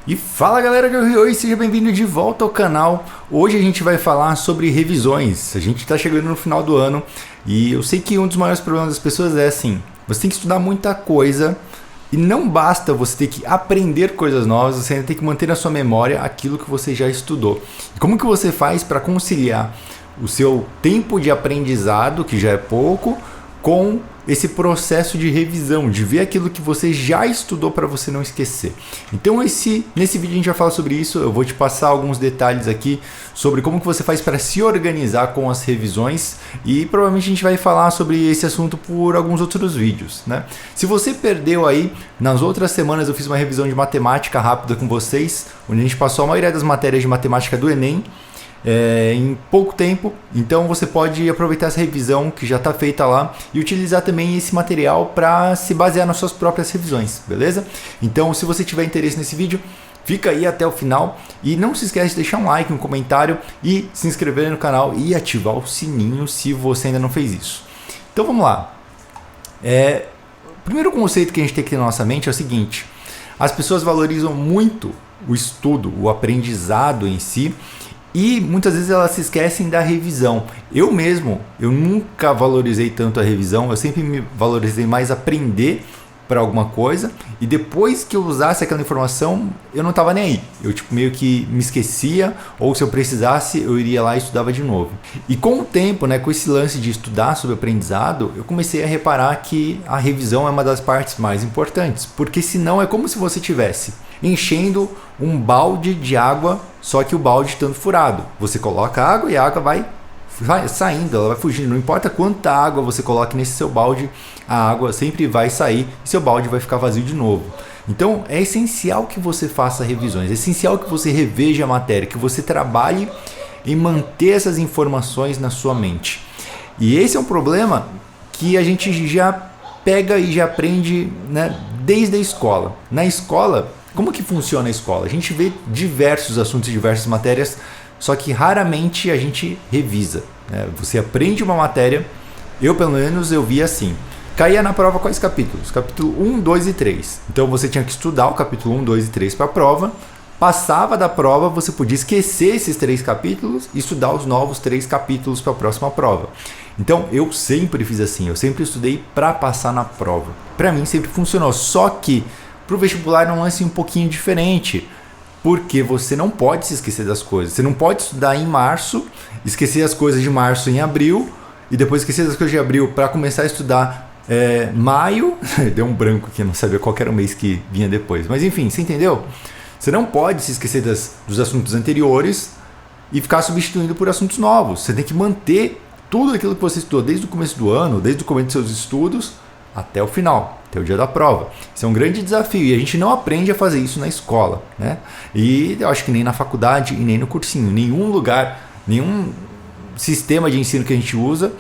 E fala galera que eu Ryo, seja bem-vindo de volta ao canal. Hoje a gente vai falar sobre revisões. A gente está chegando no final do ano e eu sei que um dos maiores problemas das pessoas é assim: você tem que estudar muita coisa e não basta você ter que aprender coisas novas, você ainda tem que manter na sua memória aquilo que você já estudou. E como que você faz para conciliar o seu tempo de aprendizado, que já é pouco, com esse processo de revisão, de ver aquilo que você já estudou para você não esquecer? Então nesse vídeo a gente vai falar sobre isso. Eu vou te passar alguns detalhes aqui sobre como que você faz para se organizar com as revisões e provavelmente a gente vai falar sobre esse assunto por alguns outros vídeos, né? Se você perdeu aí, nas outras semanas eu fiz uma revisão de matemática rápida com vocês, onde a gente passou a maioria das matérias de matemática do Enem em pouco tempo. Então você pode aproveitar essa revisão que já está feita lá e utilizar também esse material para se basear nas suas próprias revisões, beleza? Então, se você tiver interesse nesse vídeo, fica aí até o final e não se esquece de deixar um like, um comentário e se inscrever no canal e ativar o sininho se você ainda não fez isso. Então vamos lá. O primeiro conceito que a gente tem que ter na nossa mente é o seguinte: as pessoas valorizam muito o estudo, o aprendizado em si, e muitas vezes elas se esquecem da revisão. Eu nunca valorizei tanto a revisão, eu sempre me valorizei mais aprender para alguma coisa, e depois que eu usasse aquela informação, eu não estava nem aí. Eu meio que me esquecia, ou se eu precisasse, eu iria lá e estudava de novo. E com o tempo, com esse lance de estudar sobre aprendizado, eu comecei a reparar que a revisão é uma das partes mais importantes, porque senão é como se você tivesse enchendo um balde de água, só que o balde estando furado. Você coloca água e a água vai saindo, ela vai fugindo. Não importa quanta água você coloque nesse seu balde, a água sempre vai sair e seu balde vai ficar vazio de novo. Então é essencial que você faça revisões, é essencial que você reveja a matéria, que você trabalhe em manter essas informações na sua mente. E esse é um problema que a gente já pega e já aprende, desde a escola. Na escola, como que funciona a escola? A gente vê diversos assuntos, diversas matérias, só que raramente a gente revisa, Você aprende uma matéria, eu pelo menos eu via assim: caía na prova quais capítulos? Capítulo 1, 2 e 3. Então você tinha que estudar o capítulo 1, 2 e 3 para a prova. Passava da prova, você podia esquecer esses 3 capítulos e estudar os novos 3 capítulos para a próxima prova. Então eu sempre fiz assim, eu sempre estudei para passar na prova. Para mim sempre funcionou, só que para o vestibular é um lance um pouquinho diferente, porque você não pode se esquecer das coisas. Você não pode estudar em março, esquecer as coisas de março em abril e depois esquecer das coisas de abril para começar a estudar maio. Deu um branco aqui, não sabia qual era o mês que vinha depois, mas enfim, você entendeu? Você não pode se esquecer dos assuntos anteriores e ficar substituindo por assuntos novos. Você tem que manter tudo aquilo que você estudou desde o começo do ano, desde o começo dos seus estudos até o final, até o dia da prova. Isso é um grande desafio e a gente não aprende a fazer isso na escola, E eu acho que nem na faculdade e nem no cursinho, nenhum lugar, nenhum sistema de ensino que a gente usa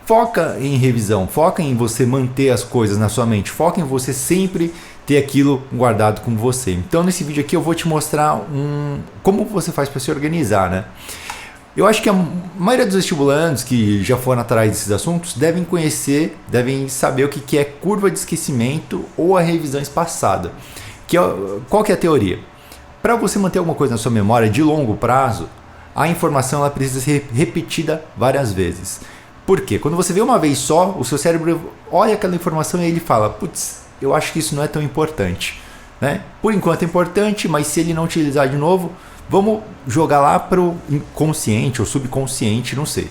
foca em revisão, foca em você manter as coisas na sua mente, foca em você sempre ter aquilo guardado com você. Então nesse vídeo aqui eu vou te mostrar como você faz para se organizar, Eu acho que a maioria dos vestibulantes que já foram atrás desses assuntos devem conhecer, devem saber o que é curva de esquecimento ou a revisão espaçada. Qual que é a teoria? Para você manter alguma coisa na sua memória de longo prazo, a informação ela precisa ser repetida várias vezes. Por quê? Quando você vê uma vez só, o seu cérebro olha aquela informação e ele fala: putz, eu acho que isso não é tão importante. Por enquanto é importante, mas se ele não utilizar de novo, vamos jogar lá para o inconsciente ou subconsciente, não sei.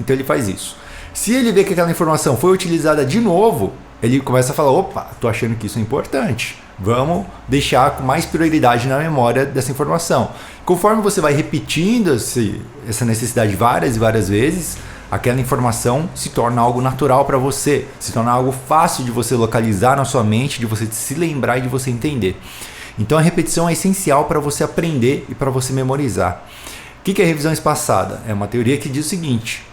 Então ele faz isso. Se ele vê que aquela informação foi utilizada de novo, ele começa a falar: opa, tô achando que isso é importante. Vamos deixar com mais prioridade na memória dessa informação. Conforme você vai repetindo essa necessidade várias e várias vezes, aquela informação se torna algo natural para você, se torna algo fácil de você localizar na sua mente, de você se lembrar e de você entender. Então a repetição é essencial para você aprender e para você memorizar. O que é revisão espaçada? É uma teoria que diz o seguinte: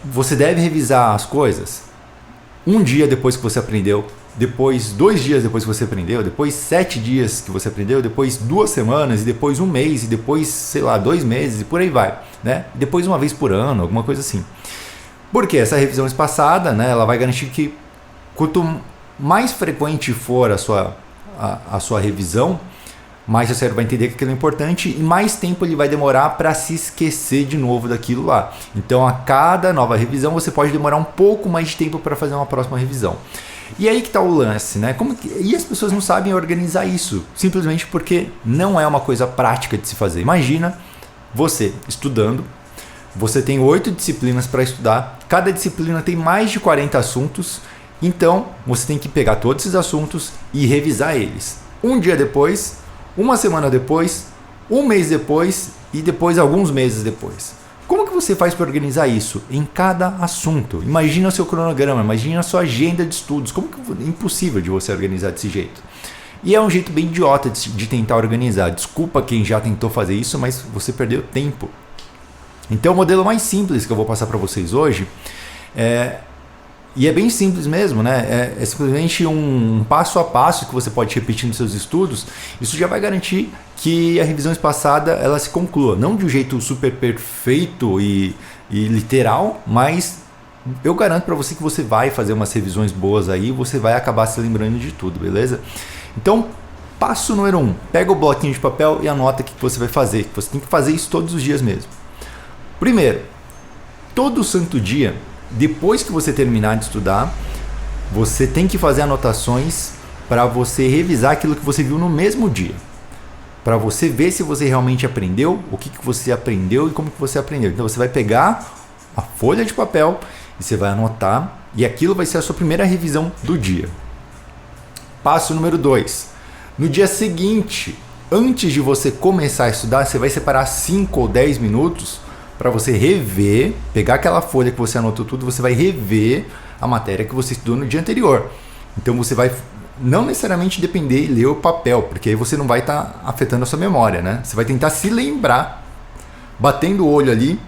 você deve revisar as coisas um dia depois que você aprendeu, depois 2 dias depois que você aprendeu, depois 7 dias que você aprendeu, depois 2 semanas, e depois 1 mês, e depois, 2 meses, e por aí vai. E depois uma vez por ano, alguma coisa assim. Porque essa revisão espaçada, ela vai garantir que quanto mais frequente for a sua revisão, mais seu cérebro vai entender que aquilo é importante e mais tempo ele vai demorar para se esquecer de novo daquilo lá. Então, a cada nova revisão, você pode demorar um pouco mais de tempo para fazer uma próxima revisão. E aí que está o lance, né? E as pessoas não sabem organizar isso, simplesmente porque não é uma coisa prática de se fazer. Imagina você estudando, você tem 8 disciplinas para estudar, cada disciplina tem mais de 40 assuntos, então você tem que pegar todos esses assuntos e revisar eles. Um dia depois, uma semana depois, um mês depois e depois alguns meses depois. Como que você faz para organizar isso em cada assunto? Imagina o seu cronograma, imagina a sua agenda de estudos. Como que é impossível de você organizar desse jeito? E é um jeito bem idiota de tentar organizar. Desculpa quem já tentou fazer isso, mas você perdeu tempo. Então o modelo mais simples que eu vou passar para vocês hoje e é bem simples mesmo, né? É simplesmente um passo a passo que você pode repetir nos seus estudos. Isso já vai garantir que a revisão espaçada ela se conclua. Não de um jeito super perfeito e literal, mas eu garanto para você que você vai fazer umas revisões boas aí, você vai acabar se lembrando de tudo, beleza? Então, passo número 1. Pega o bloquinho de papel e anota o que você vai fazer. Você tem que fazer isso todos os dias mesmo. Primeiro, todo santo dia, depois que você terminar de estudar, você tem que fazer anotações para você revisar aquilo que você viu no mesmo dia. Para você ver se você realmente aprendeu, o que você aprendeu e como que você aprendeu. Então você vai pegar a folha de papel e você vai anotar e aquilo vai ser a sua primeira revisão do dia. Passo número 2. No dia seguinte, antes de você começar a estudar, você vai separar 5 ou 10 minutos para você rever, pegar aquela folha que você anotou tudo, você vai rever a matéria que você estudou no dia anterior. Então você vai não necessariamente depender e ler o papel, porque aí você não vai estar afetando a sua memória, né? Você vai tentar se lembrar, batendo o olho ali,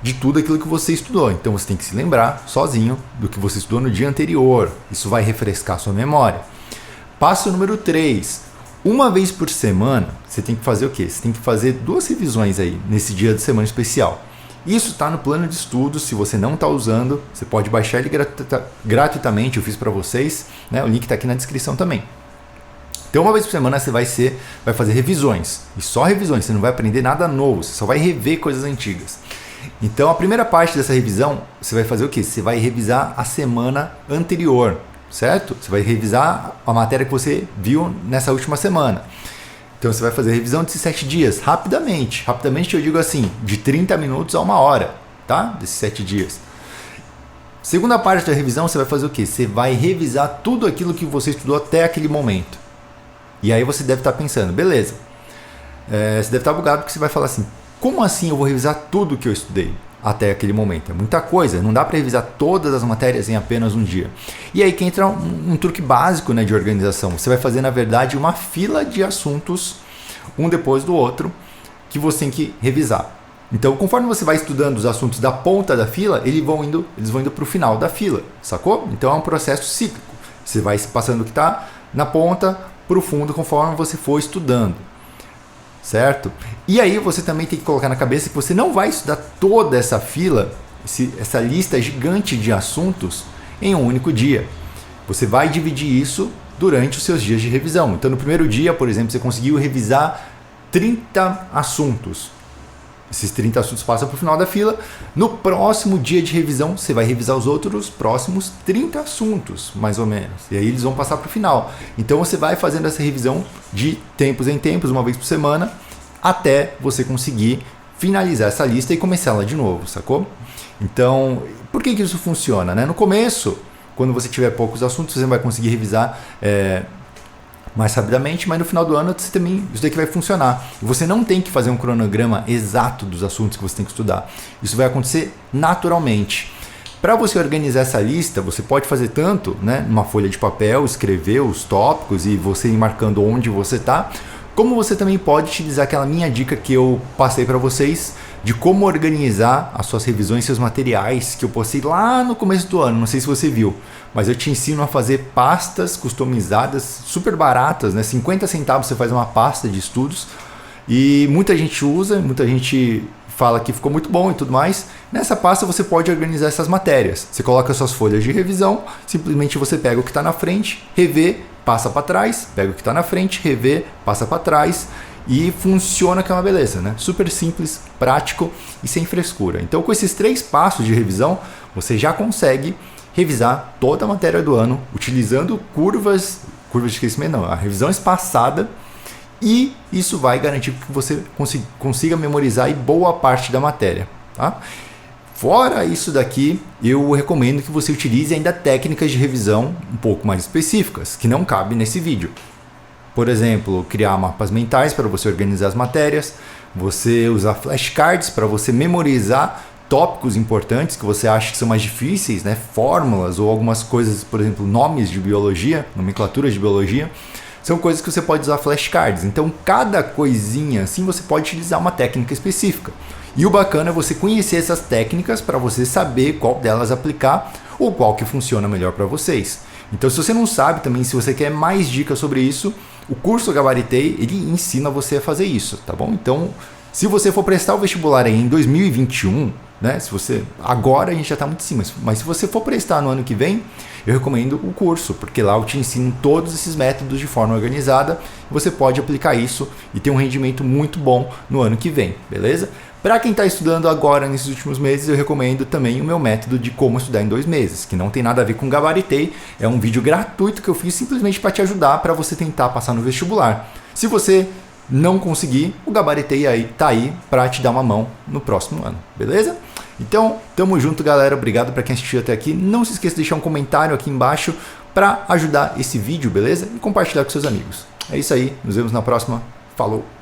de tudo aquilo que você estudou. Então você tem que se lembrar sozinho do que você estudou no dia anterior. Isso vai refrescar a sua memória. Passo número 3. Uma vez por semana, você tem que fazer o quê? Você tem que fazer 2 revisões aí, nesse dia de semana especial. Isso está no plano de estudos. Se você não está usando, você pode baixar ele gratuitamente. Eu fiz para vocês, né? O link está aqui na descrição também. Então, uma vez por semana você vai fazer revisões. E só revisões, você não vai aprender nada novo. Você só vai rever coisas antigas. Então, a primeira parte dessa revisão, você vai fazer o quê? Você vai revisar a semana anterior, certo? Você vai revisar a matéria que você viu nessa última semana. Então você vai fazer a revisão desses 7 dias, rapidamente. Rapidamente eu digo assim, de 30 minutos a 1 hora, tá? Desses 7 dias. Segunda parte da revisão, você vai fazer o quê? Você vai revisar tudo aquilo que você estudou até aquele momento. E aí você deve estar pensando, beleza. Você deve estar bugado porque você vai falar assim, como assim eu vou revisar tudo que eu estudei até aquele momento? É muita coisa, não dá para revisar todas as matérias em apenas um dia. E aí que entra um truque básico, né, de organização. Você vai fazer, na verdade, uma fila de assuntos, um depois do outro, que você tem que revisar. Então, conforme você vai estudando os assuntos da ponta da fila, eles vão indo para o final da fila, sacou? Então é um processo cíclico. Você vai passando o que está na ponta para o fundo conforme você for estudando. Certo? E aí você também tem que colocar na cabeça que você não vai estudar toda essa fila, essa lista gigante de assuntos em um único dia. Você vai dividir isso durante os seus dias de revisão. Então no primeiro dia, por exemplo, você conseguiu revisar 30 assuntos. Esses 30 assuntos passam para o final da fila. No próximo dia de revisão, você vai revisar os outros próximos 30 assuntos, mais ou menos. E aí eles vão passar para o final. Então você vai fazendo essa revisão de tempos em tempos, uma vez por semana, até você conseguir finalizar essa lista e começar ela de novo, sacou? Então, por que isso funciona, né? No começo, quando você tiver poucos assuntos, você vai conseguir revisar mais rapidamente, mas no final do ano você também, isso daqui vai funcionar. E você não tem que fazer um cronograma exato dos assuntos que você tem que estudar. Isso vai acontecer naturalmente. Para você organizar essa lista, você pode fazer tanto, né, numa folha de papel, escrever os tópicos e você ir marcando onde você está, como você também pode utilizar aquela minha dica que eu passei para vocês de como organizar as suas revisões, seus materiais, que eu postei lá no começo do ano, não sei se você viu, mas eu te ensino a fazer pastas customizadas, super baratas, né? 50 centavos você faz uma pasta de estudos e muita gente usa, muita gente fala que ficou muito bom e tudo mais. Nessa pasta você pode organizar essas matérias. Você coloca suas folhas de revisão, simplesmente você pega o que está na frente, revê, passa para trás, pega o que está na frente, revê, passa para trás e funciona que é uma beleza, né? Super simples, prático e sem frescura. Então com esses 3 passos de revisão, você já consegue revisar toda a matéria do ano utilizando curvas de crescimento não, a revisão espaçada. E isso vai garantir que você consiga memorizar aí boa parte da matéria. Tá? Fora isso daqui, eu recomendo que você utilize ainda técnicas de revisão um pouco mais específicas, que não cabem nesse vídeo. Por exemplo, criar mapas mentais para você organizar as matérias, você usar flashcards para você memorizar tópicos importantes que você acha que são mais difíceis, né? Fórmulas ou algumas coisas, por exemplo, nomes de biologia, nomenclaturas de biologia. São coisas que você pode usar flashcards. Então, cada coisinha assim você pode utilizar uma técnica específica. E o bacana é você conhecer essas técnicas para você saber qual delas aplicar ou qual que funciona melhor para vocês. Então, se você não sabe também, se você quer mais dicas sobre isso, o curso Gabaritei, ele ensina você a fazer isso, tá bom? Então, se você for prestar o vestibular aí em 2021, né? Se você agora a gente já está muito em cima, mas se você for prestar no ano que vem, eu recomendo o curso, porque lá eu te ensino todos esses métodos de forma organizada e você pode aplicar isso e ter um rendimento muito bom no ano que vem, beleza? Para quem está estudando agora nesses últimos meses, eu recomendo também o meu método de como estudar em 2 meses, que não tem nada a ver com Gabaritei, é um vídeo gratuito que eu fiz simplesmente para te ajudar para você tentar passar no vestibular. Se você não conseguir, o Gabaritei aí tá aí para te dar uma mão no próximo ano, beleza? Então, tamo junto, galera. Obrigado para quem assistiu até aqui. Não se esqueça de deixar um comentário aqui embaixo para ajudar esse vídeo, beleza? E compartilhar com seus amigos. É isso aí. Nos vemos na próxima. Falou!